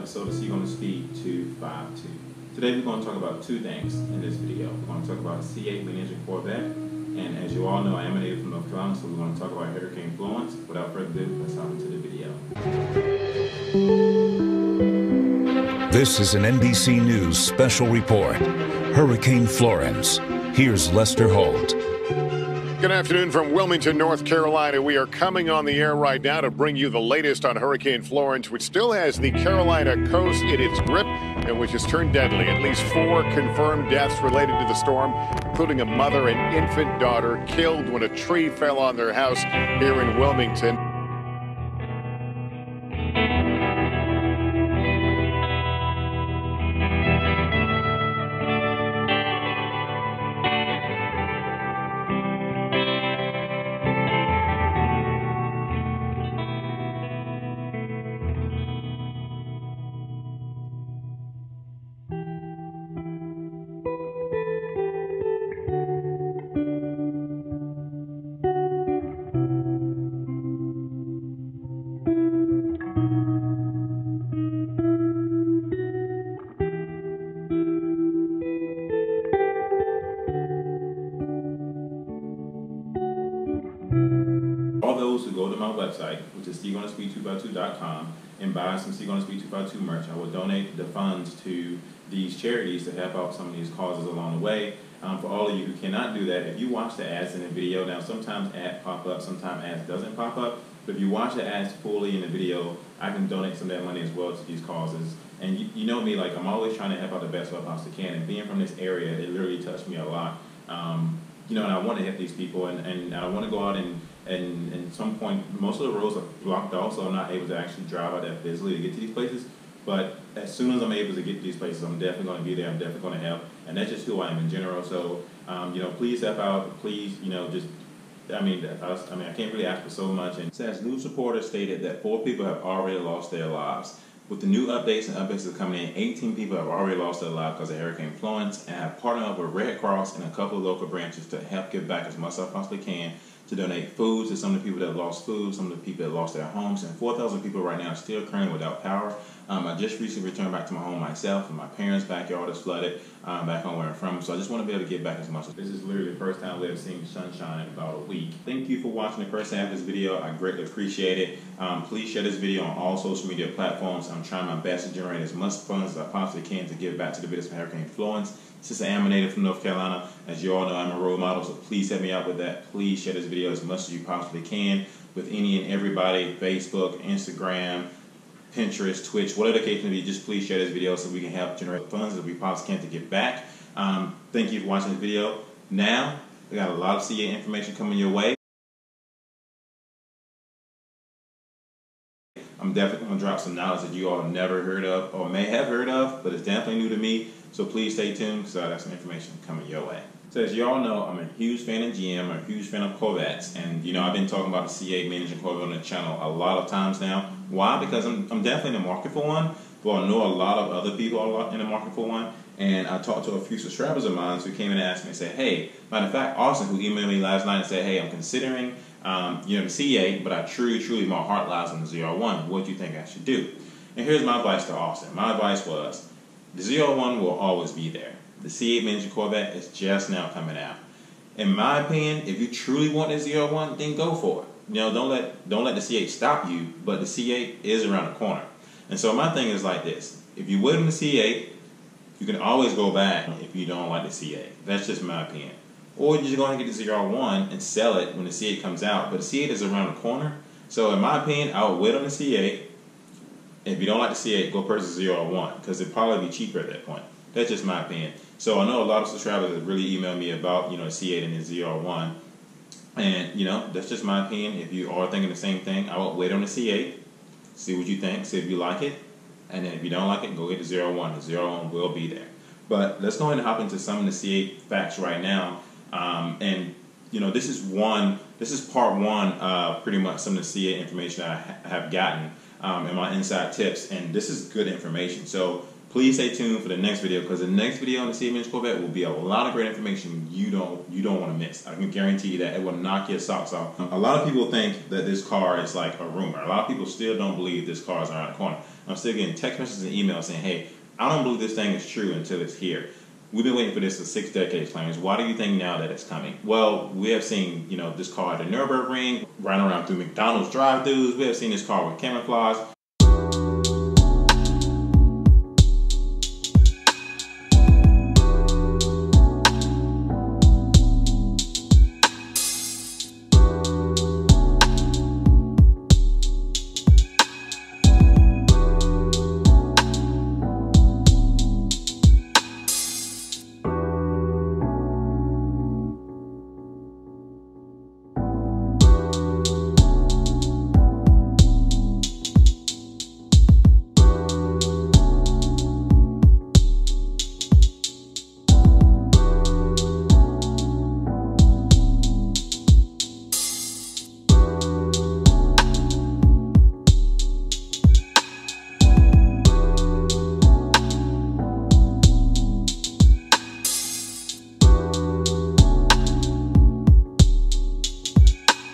episode of C8 on the Speed 252. Today we're going to talk about two things in this video. We're going to talk about a C8 mid-engine Corvette, and as you all know, I am a native from North Carolina, so we're going to talk about Hurricane Florence. Without further ado, let's hop into the video. This is an NBC News special report. Hurricane Florence. Here's Lester Holt. Good afternoon from Wilmington, North Carolina. We are coming on the air right now to bring you the latest on Hurricane Florence, which still has the Carolina coast in its grip and which has turned deadly. At least 4 confirmed deaths related to the storm, including a mother and infant daughter killed when a tree fell on their house here in Wilmington. All those who go to my website, which is C8OnTheSpeed252.com, and buy some C8 on the Speed 252 merch, I will donate the funds to these charities to help out some of these causes along the way. For all of you who cannot do that, if you watch the ads in the video, now sometimes ads pop up, sometimes ads doesn't pop up, but if you watch the ads fully in the video, I can donate some of that money as well to these causes. And you know me, like I'm always trying to help out the best way I possibly can, and being from this area, it literally touched me a lot. You know, and I want to help these people, and I want to go out and at some point, most of the roads are blocked off, so I'm not able to actually drive out there physically to get to these places. But as soon as I'm able to get to these places, I'm definitely going to be there. I'm definitely going to help, and that's just who I am in general. So, you know, please help out. Please, you know, just I mean, I can't really ask for so much. And says news reporter stated that 4 people have already lost their lives. With the new updates and updates that are coming in, 18 people have already lost their lives because of Hurricane Florence, and have partnered up with Red Cross and a couple of local branches to help give back as much as I possibly can, to donate food to some of the people that lost food, some of the people that lost their homes, and 4,000 people right now are still currently without power. I just recently returned back to my home myself, and my parents' backyard is flooded back home where I'm from, so I just want to be able to give back as much. This is literally the first time we've seen sunshine in about a week. Thank you for watching the first half of this video. I greatly appreciate it. Please share this video on all social media platforms. I'm trying my best to generate as much funds as I possibly can to give back to the victims of Hurricane Florence. Since I am a native from North Carolina, as you all know, I'm a role model, so please help me out with that. Please share this video as much as you possibly can with any and everybody, Facebook, Instagram, Pinterest, Twitch, whatever the case may be. Just please share this video so we can help generate funds that we possibly can to give back. Thank you for watching this video. Now, we got a lot of C8 information coming your way. I'm definitely going to drop some knowledge that you all have never heard of or may have heard of, but it's definitely new to me. So please stay tuned because I got some information coming your way. So as you all know, I'm a huge fan of GM, I'm a huge fan of Corvettes, and you know I've been talking about the C8 mid-engine Corvette on the channel a lot of times now. Why? Because I'm definitely in the market for one, but I know a lot of other people are in the market for one, and I talked to a few subscribers of mine who came in and asked me and said, hey, matter of fact, Austin, who emailed me last night and said, hey, I'm considering you know, the C8, but I truly, my heart lies on the Z01. What do you think I should do? And here's my advice to Austin. My advice was, the Z01 will always be there. The C8 mid-engine Corvette is just now coming out. In my opinion, if you truly want the Z01, then go for it. You know, don't let the C8 stop you, but the C8 is around the corner. And so my thing is like this. If you wait on the C8, you can always go back if you don't like the C8. That's just my opinion. Or you just go ahead and get the Z01 and sell it when the C8 comes out. But the C8 is around the corner. So in my opinion, I would wait on the C8. If you don't like the C8, go purchase the Z01 because it'd probably be cheaper at that point. That's just my opinion. So I know a lot of subscribers have really emailed me about, you know, the C8 and the Z01. And, you know, that's just my opinion. If you are thinking the same thing, I would wait on the C8, see what you think, see if you like it. And then if you don't like it, go get the Z01. The Z01 will be there. But let's go ahead and hop into some of the C8 facts right now. And, you know, this is part one of pretty much some of the C8 information I have gotten in my inside tips. And this is good information. So please stay tuned for the next video because the next video on the C8 mid-engine Corvette will be a lot of great information you don't want to miss. I can guarantee you that it will knock your socks off. A lot of people think that this car is like a rumor. A lot of people still don't believe this car is around the corner. I'm still getting text messages and emails saying, hey, I don't believe this thing is true until it's here. We've been waiting for this for 6 decades, claims. Why do you think now that it's coming? Well, we have seen, this car at the Nurburgring, running around through McDonald's drive-thrus. We have seen this car with camouflage.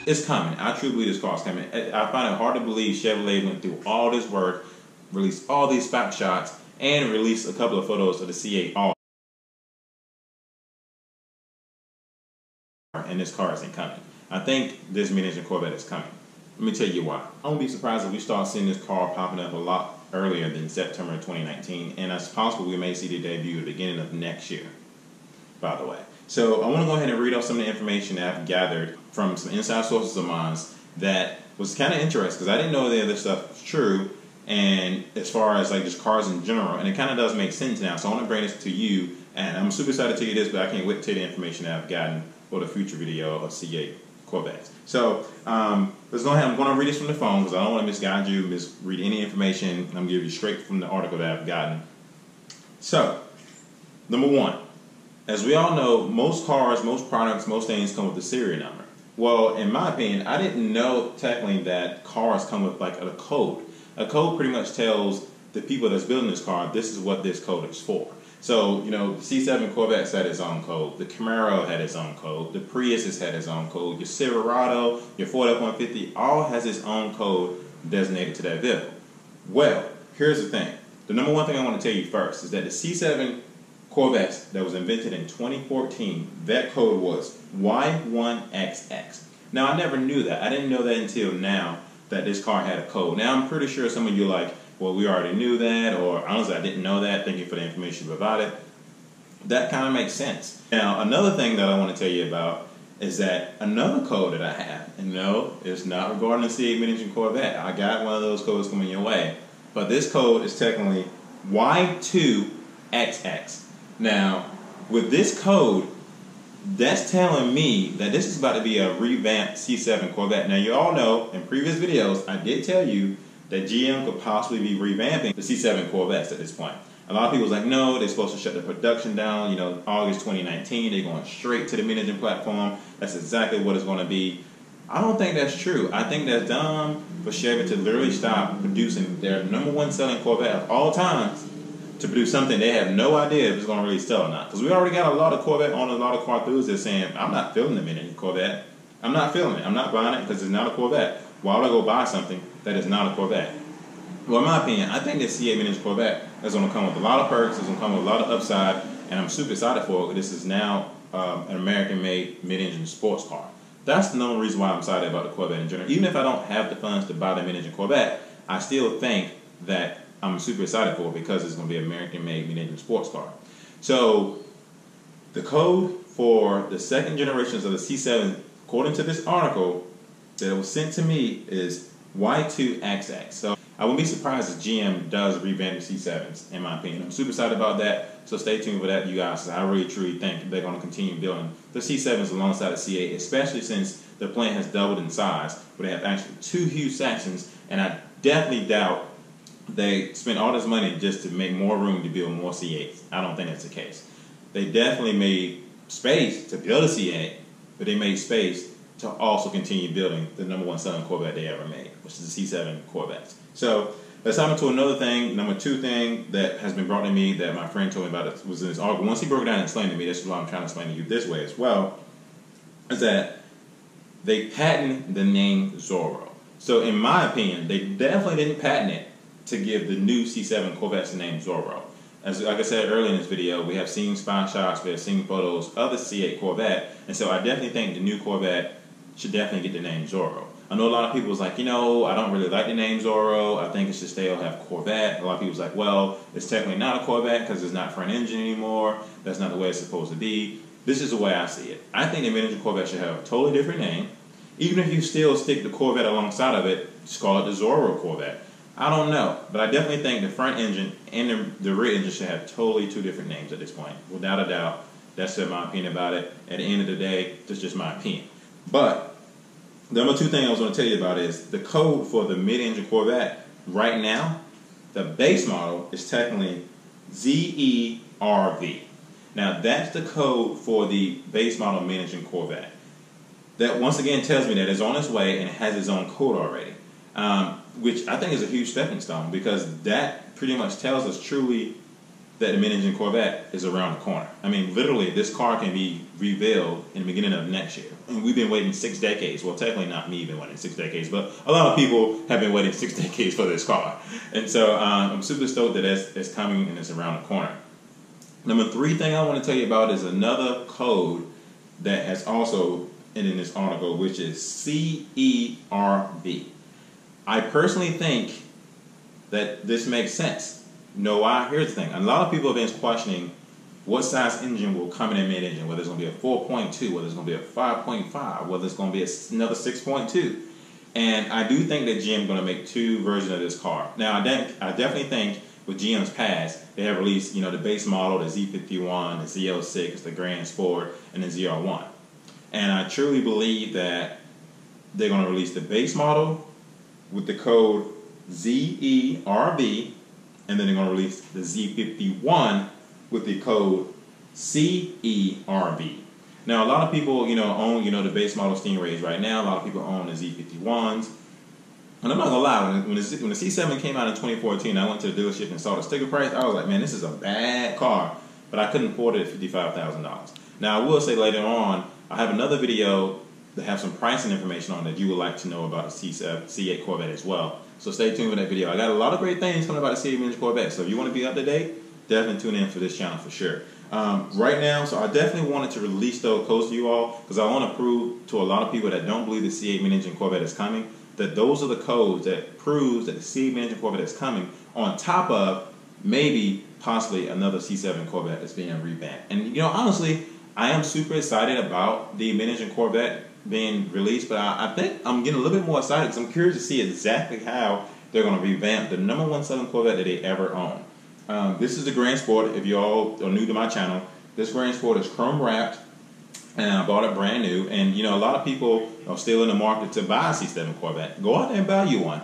It's coming. I truly believe this car is coming. I find it hard to believe Chevrolet went through all this work, released all these spot shots, and released a couple of photos of the C8 and this car isn't coming. I think this mid-engine Corvette is coming. Let me tell you why. I won't be surprised if we start seeing this car popping up a lot earlier than September 2019, and it's possible we may see the debut at the beginning of next year, by the way. So I want to go ahead and read off some of the information that I've gathered from some inside sources of mine that was kind of interesting, because I didn't know the other stuff was true, and as far as like just cars in general, and it kind of does make sense now. So I want to bring this to you, and I'm super excited to tell you this, but I can't wait to tell you the information that I've gotten for the future video of C8 Corvettes. So let's go ahead. I'm going to read this from the phone because I don't want to misguide you, misread any information. I'm going to give you straight from the article that I've gotten. So, number one, as we all know, most cars, most products, most things come with a serial number. Well, in my opinion, I didn't know technically that cars come with like a code. A code pretty much tells the people that's building this car, this is what this code is for. So, the C7 Corvette had its own code. The Camaro had its own code. The Prius had its own code. Your Silverado, your Ford F-150, all has its own code designated to that vehicle. Well, here's the thing. The number one thing I want to tell you first is that the C7 Corvette that was invented in 2014, that code was Y1XX. Now, I never knew that. I didn't know that until now that this car had a code. Now, I'm pretty sure some of you are like, well, we already knew that, or honestly, I didn't know that. Thank you for the information provided. That kind of makes sense. Now, another thing that I want to tell you about is that another code that I have, and no, it's not regarding the C8 mid-engine Corvette. I got one of those codes coming your way. But this code is technically Y2XX. Now, with this code, that's telling me that this is about to be a revamped C7 Corvette. Now, you all know, in previous videos, I did tell you that GM could possibly be revamping the C7 Corvettes at this point. A lot of people was like, no, they're supposed to shut the production down, August 2019, they're going straight to the mid-engine platform. That's exactly what it's going to be. I don't think that's true. I think that's dumb for Chevy to literally stop producing their number one selling Corvette of all times to produce something they have no idea if it's going to really sell or not. Because we already got a lot of Corvette on a lot of car enthusiasts that's saying, I'm not feeling the mid-engine Corvette. I'm not feeling it. I'm not buying it because it's not a Corvette. Why would I go buy something that is not a Corvette? Well, in my opinion, I think this C8 mid-engine Corvette is going to come with a lot of perks. It's going to come with a lot of upside, and I'm super excited for it. This is now an American-made mid-engine sports car. That's the number reason why I'm excited about the Corvette in general. Even if I don't have the funds to buy the mid-engine Corvette, I still think that I'm super excited for it because it's going to be an American-made mid-engine sports car. So the code for the second generations of the C7, according to this article that was sent to me, is Y2XX. So I wouldn't be surprised if GM does revamp the C7s, in my opinion. I'm super excited about that, so stay tuned for that, you guys. I really, truly think they're going to continue building the C7s alongside the C8, especially since the plant has doubled in size, where they have actually 2 huge sections, and I definitely doubt they spent all this money just to make more room to build more C8s. I don't think that's the case. They definitely made space to build a C8, but they made space to also continue building the number one selling Corvette they ever made, which is the C7 Corvette. So let's hop into another thing. Number 2 thing that has been brought to me that my friend told me about it was in this article. Once he broke it down and explained to me, this is why I'm trying to explain to you this way as well, is that they patented the name Zorro. So in my opinion, they definitely didn't patent it to give the new C7 Corvettes the name Zorro. Like I said earlier in this video, we have seen spy shots, we have seen photos of the C8 Corvette, and so I definitely think the new Corvette should definitely get the name Zorro. I know a lot of people was like, you know, I don't really like the name Zorro. I think it should still have Corvette. A lot of people was like, well, it's technically not a Corvette because it's not front engine anymore. That's not the way it's supposed to be. This is the way I see it. I think the mid-engine Corvette should have a totally different name. Even if you still stick the Corvette alongside of it, just call it the Zorro Corvette. I don't know, but I definitely think the front engine and the rear engine should have totally two different names at this point. Without a doubt, that's my opinion about it. At the end of the day, that's just my opinion. But the number two thing I was going to tell you about is the code for the mid-engine Corvette right now, the base model is technically ZERV. Now that's the code for the base model mid-engine Corvette. That once again tells me that it's on its way and it has its own code already. Which I think is a huge stepping stone because that pretty much tells us truly that the mid-engine Corvette is around the corner. I mean, literally, this car can be revealed in the beginning of next year. And we've been waiting 6 decades. Well, technically not me been waiting 6 decades, but a lot of people have been waiting 6 decades for this car. And so I'm super stoked that it's coming and it's around the corner. Number 3 thing I want to tell you about is another code that has also in this article, which is CERV. I personally think that this makes sense. No, why? Here's the thing. A lot of people have been questioning what size engine will come in a mid-engine, whether it's going to be a 4.2, whether it's going to be a 5.5, whether it's going to be another 6.2. And I do think that GM is going to make 2 versions of this car. Now, I definitely think with GM's past, they have released, you know, the base model, the Z51, the ZL6, the Grand Sport, and the ZR1. And I truly believe that they're going to release the base model with the code ZERV, and then they're going to release the Z51 with the code CERV. Now, a lot of people, you know, own, you know, the base model Stingrays right now. A lot of people own the Z51s. And I'm not going to lie, when the C7 came out in 2014, I went to the dealership and saw the sticker price. I was like, man, this is a bad car. But I couldn't afford it at $55,000. Now, I will say later on, I have another video that have some pricing information on that you would like to know about the C8 Corvette as well. So stay tuned for that video. I got a lot of great things coming about the C8 mid-engine Corvette. So if you want to be up to date, definitely tune in for this channel for sure. Right now, so I definitely wanted to release those codes to you all because I want to prove to a lot of people that don't believe the C8 mid-engine Corvette is coming that those are the codes that proves that the C8 mid-engine Corvette is coming on top of maybe possibly another C7 Corvette that's being revamped. And you know, honestly, I am super excited about the mid-engine Corvette being released, but I think I'm getting a little bit more excited because I'm curious to see exactly how they're going to revamp the #1 selling Corvette that they ever own. This is the Grand Sport. If you all are new to my channel, this Grand Sport is chrome wrapped, and I bought it brand new. And you know, a lot of people are still in the market to buy a C7 Corvette. Go out there and buy you one.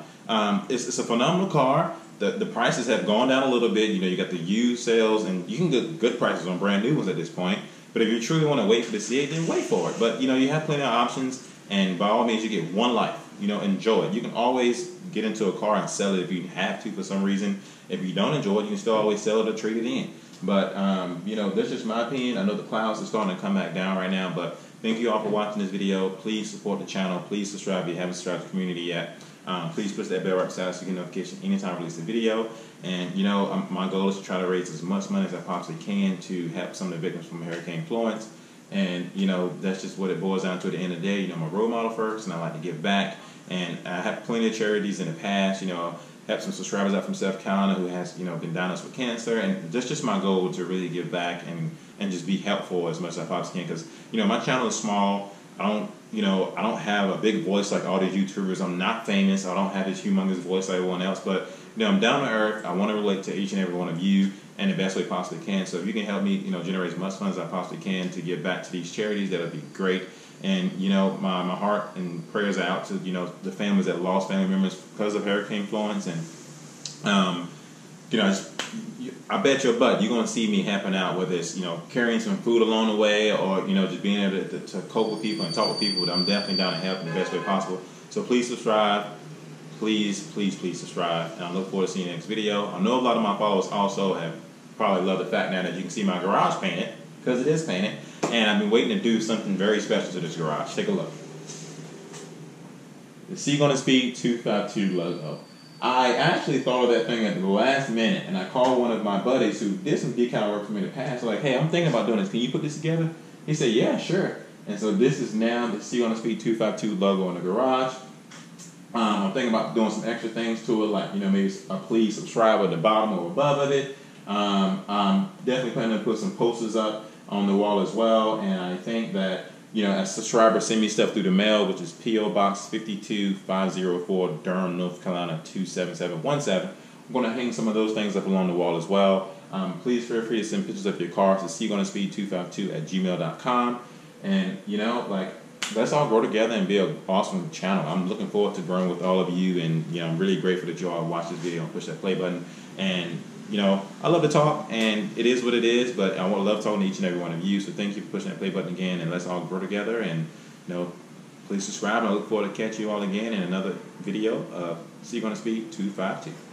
It's a phenomenal car. The prices have gone down a little bit. You know, you got the used sales, and you can get good prices on brand new ones at this point. But if you truly want to wait for the C8, then wait for it. But you know, you have plenty of options, and by all means, you get one life. You know, enjoy it. You can always get into a car and sell it if you have to for some reason. If you don't enjoy it, you can still always sell it or trade it in. But you know, that's just my opinion. I know the clouds are starting to come back down right now, but thank you all for watching this video. Please support the channel. Please subscribe if you haven't subscribed to the community yet. Please push that bell right beside so you get notification anytime I release a video. And you know, my goal is to try to raise as much money as I possibly can to help some of the victims from Hurricane Florence. And you know, that's just what it boils down to at the end of the day. You know, I'm a role model first, and I like to give back. And I have plenty of charities in the past. You know, have some subscribers out from South Carolina who has, you know, been diagnosed with cancer, and that's just my goal to really give back and just be helpful as much as I possibly can. Because you know, my channel is small. I don't have a big voice like all these YouTubers. I'm not famous. I don't have this humongous voice like everyone else. But you know, I'm down to earth. I want to relate to each and every one of you in the best way possibly can. So if you can help me, you know, generate as much funds as I possibly can to give back to these charities, that would be great. And you know, my heart and prayers are out to, you know, the families that lost family members because of Hurricane Florence. And you know, I bet your butt you're gonna see me helping out, whether it's, you know, carrying some food along the way, or you know, just being able to cope with people and talk with people. I'm definitely down to help in the best way possible. So please subscribe. Please, please, please subscribe. And I look forward to seeing you next video. I know a lot of my followers also have probably loved the fact now that you can see my garage painted, because it is painted. And I've been waiting to do something very special to this garage. Take a look. The C Gonna Speed 252 logo. I actually thought of that thing at the last minute, and I called one of my buddies who did some decal work for me in the past. Like, hey, I'm thinking about doing this. Can you put this together? He said, yeah, sure. And so this is now the See on the Speed 252 logo in the garage. I'm thinking about doing some extra things to it, like, maybe a please subscribe at the bottom or above of it. I'm definitely planning to put some posters up on the wall as well. And I think that, as subscribers send me stuff through the mail, which is P.O. Box 52504, Durham, North Carolina 27717. I'm going to hang some of those things up along the wall as well. Please feel free to send pictures of your cars to seagonaSpeed252@gmail.com. And, let's all grow together and build an awesome channel. I'm looking forward to growing with all of you, and I'm really grateful that you all watch this video and push that play button. And I love to talk, and it is what it is, but I love talking to each and every one of you. So thank you for pushing that play button again, and let's all grow together. And please subscribe, and I look forward to catch you all again in another video of See on the Speed 252.